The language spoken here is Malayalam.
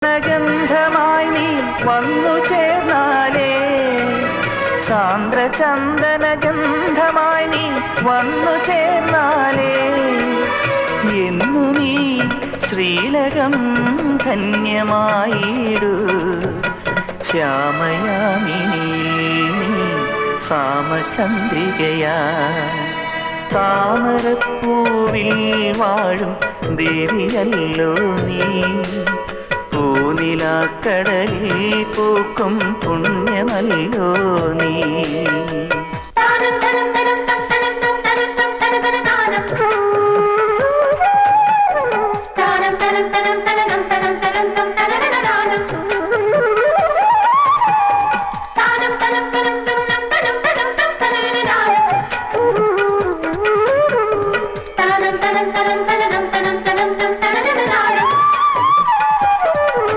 ചന്ദനഗന്ധമായി നീ വന്നു ചേർന്നാലേ, സാന്ദ്രചന്ദനഗന്ധമായി നീ വന്നു ചേർന്നാലേ, എന്നു നീ ശ്രീലകം ധന്യമായിടൂ. ശ്യാമയാമിനിയിൽ നീ സാമചന്ദ്രികയാ, താമരപ്പൂവിൽ വാഴും ദേവിയല്ലോ നീ, പൂനിലാക്കടലിൽ പൂക്കും പുണ്യമല്ലോ നീ.